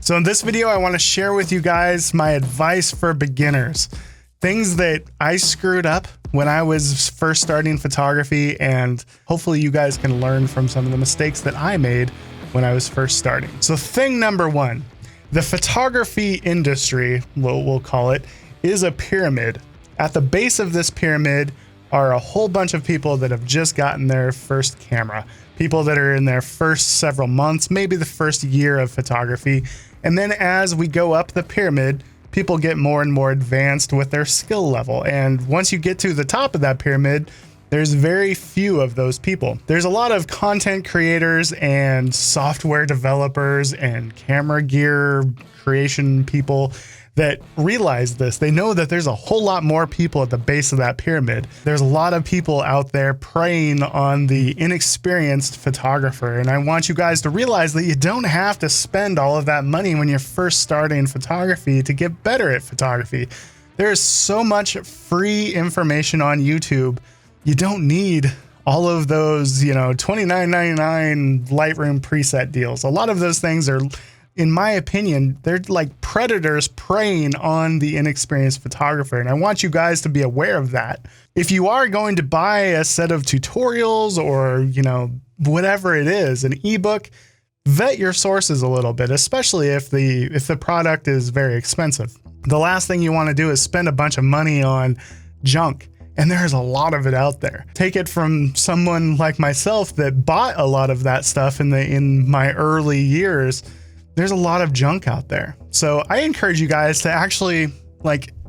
So in this video, I want to share with you guys my advice for beginners. Things that I screwed up when I was first starting photography, and hopefully you guys can learn from some of the mistakes that I made when I was first starting. So thing number one, the photography industry, we'll call it, is a pyramid. At the base of this pyramid are a whole bunch of people that have just gotten their first camera, people that are in their first several months, maybe the first year of photography. And then as we go up the pyramid, people get more and more advanced with their skill level. And once you get to the top of that pyramid, there's very few of those people. There's a lot of content creators and software developers and camera gear creation people that realize this. They know that there's a whole lot more people at the base of that pyramid. There's a lot of people out there preying on the inexperienced photographer. And I want you guys to realize that you don't have to spend all of that money when you're first starting photography to get better at photography. There's so much free information on YouTube. You don't need all of those, $29.99 Lightroom preset deals. A lot of those things are, in my opinion, they're like predators preying on the inexperienced photographer. And I want you guys to be aware of that. If you are going to buy a set of tutorials or, whatever it is, an ebook, vet your sources a little bit, especially if the product is very expensive. The last thing you want to do is spend a bunch of money on junk. And there's a lot of it out there. Take it from someone like myself that bought a lot of that stuff in my early years. There's a lot of junk out there. So I encourage you guys to actually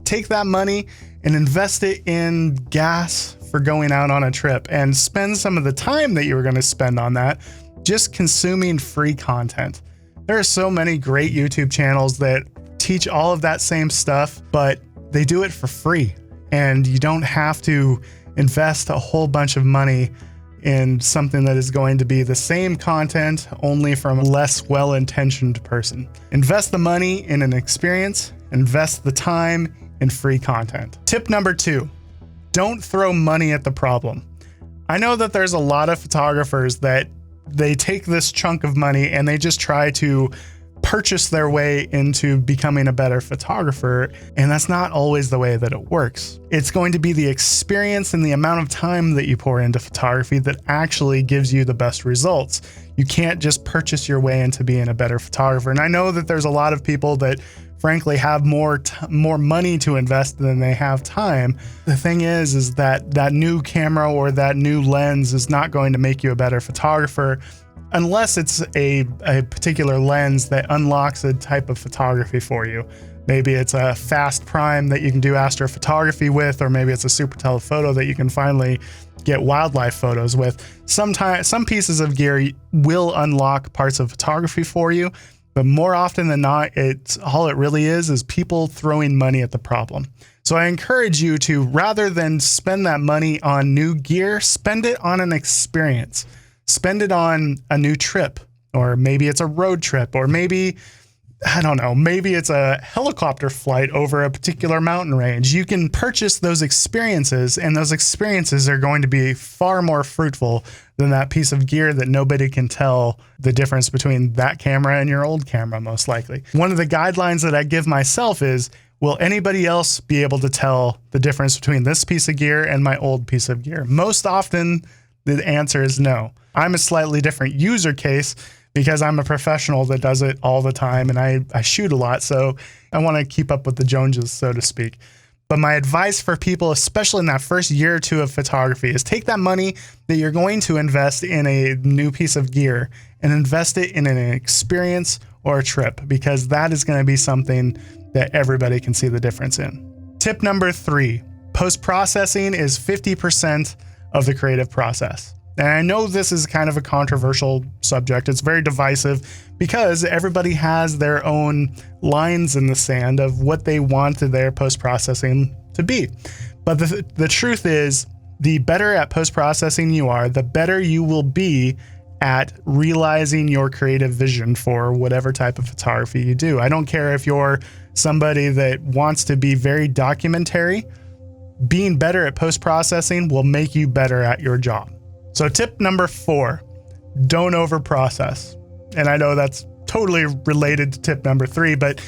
take that money and invest it in gas for going out on a trip, and spend some of the time that you were going to spend on that just consuming free content. There are so many great YouTube channels that teach all of that same stuff, but they do it for free. And you don't have to invest a whole bunch of money in something that is going to be the same content, only from a less well-intentioned person. Invest the money in an experience, invest the time in free content. Tip number 2, don't throw money at the problem. I know that there's a lot of photographers that they take this chunk of money and they just try to purchase their way into becoming a better photographer, and that's not always the way that it works. It's going to be the experience and the amount of time that you pour into photography that actually gives you the best results. You can't just purchase your way into being a better photographer. And I know that there's a lot of people that frankly have more money to invest than they have time. The thing is that new camera or that new lens is not going to make you a better photographer, unless it's a particular lens that unlocks a type of photography for you. Maybe it's a fast prime that you can do astrophotography with, or maybe it's a super telephoto that you can finally get wildlife photos with. Sometimes some pieces of gear will unlock parts of photography for you, but more often than not, all it really is people throwing money at the problem. So I encourage you to, rather than spend that money on new gear, spend it on an experience. Spend it on a new trip, or maybe it's a road trip, or maybe, I don't know, maybe it's a helicopter flight over a particular mountain range. You can purchase those experiences, and those experiences are going to be far more fruitful than that piece of gear that nobody can tell the difference between that camera and your old camera, most likely. One of the guidelines that I give myself is, will anybody else be able to tell the difference between this piece of gear and my old piece of gear? Most often, the answer is no. I'm a slightly different user case because I'm a professional that does it all the time, and I shoot a lot, so I want to keep up with the Joneses, so to speak. But my advice for people, especially in that first year or two of photography, is take that money that you're going to invest in a new piece of gear and invest it in an experience or a trip, because that is going to be something that everybody can see the difference in. Tip number 3, post-processing is 50% of the creative process. And I know this is kind of a controversial subject. It's very divisive because everybody has their own lines in the sand of what they want their post-processing to be. But the truth is, the better at post-processing you are, the better you will be at realizing your creative vision for whatever type of photography you do. I don't care if you're somebody that wants to be very documentary. Being better at post-processing will make you better at your job. So tip number 4, don't over-process. And I know that's totally related to tip number 3, but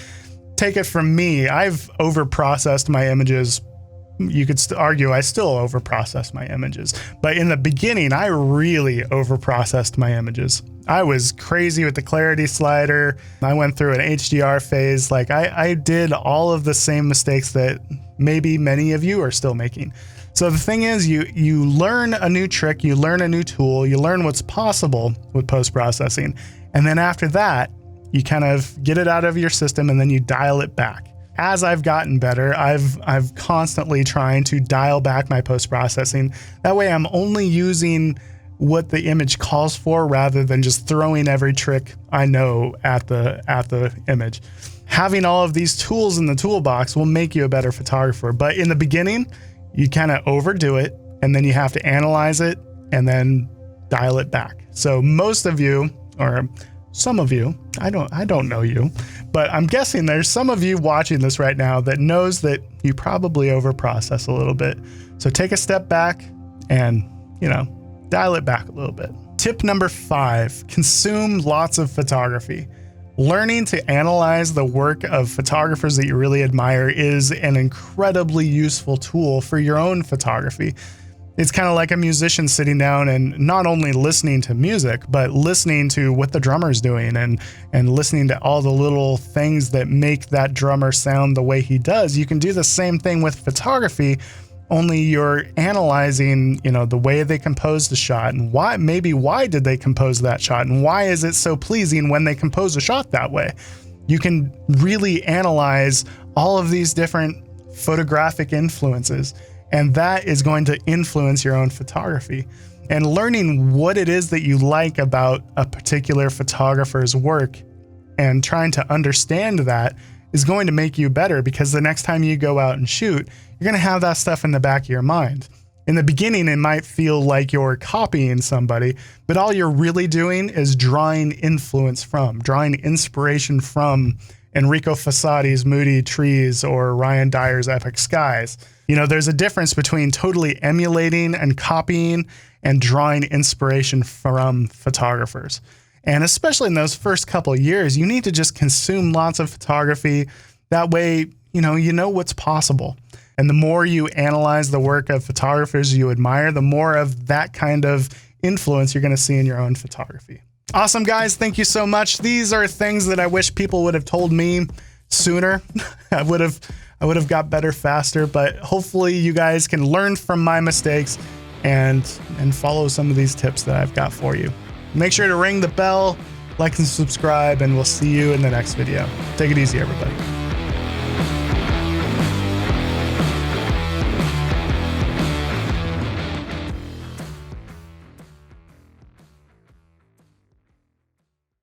take it from me. I've overprocessed my images. You could argue I still overprocess my images, but in the beginning, I really overprocessed my images. I was crazy with the clarity slider. I went through an HDR phase. Like I did all of the same mistakes that maybe many of you are still making. So the thing is, you learn a new trick, you learn a new tool, you learn what's possible with post-processing. And then after that, you kind of get it out of your system and then you dial it back. As I've gotten better, I've constantly trying to dial back my post-processing. That way I'm only using what the image calls for rather than just throwing every trick I know at the image. Having all of these tools in the toolbox will make you a better photographer. But in the beginning, you kind of overdo it and then you have to analyze it and then dial it back. So most of you, or some of you, I don't know you, but I'm guessing there's some of you watching this right now that knows that you probably overprocess a little bit. So take a step back and, dial it back a little bit. Tip number 5, consume lots of photography. Learning to analyze the work of photographers that you really admire is an incredibly useful tool for your own photography. It's kind of like a musician sitting down and not only listening to music, but listening to what the drummer's doing and listening to all the little things that make that drummer sound the way he does. You can do the same thing with photography, only you're analyzing, the way they composed the shot and why did they compose that shot and why is it so pleasing when they compose a shot that way. You can really analyze all of these different photographic influences, and that is going to influence your own photography. And learning what it is that you like about a particular photographer's work and trying to understand that is going to make you better, because the next time you go out and shoot, you're going to have that stuff in the back of your mind. In the beginning, it might feel like you're copying somebody, but all you're really doing is drawing inspiration from Enrico Fassati's Moody Trees or Ryan Dyer's Epic Skies. There's a difference between totally emulating and copying and drawing inspiration from photographers. And especially in those first couple of years, you need to just consume lots of photography. That way, you know what's possible. And the more you analyze the work of photographers you admire, the more of that kind of influence you're going to see in your own photography. Awesome, guys. Thank you so much. These are things that I wish people would have told me sooner. I would have got better faster, but hopefully you guys can learn from my mistakes and follow some of these tips that I've got for you. Make sure to ring the bell, like and subscribe, and we'll see you in the next video. Take it easy, everybody.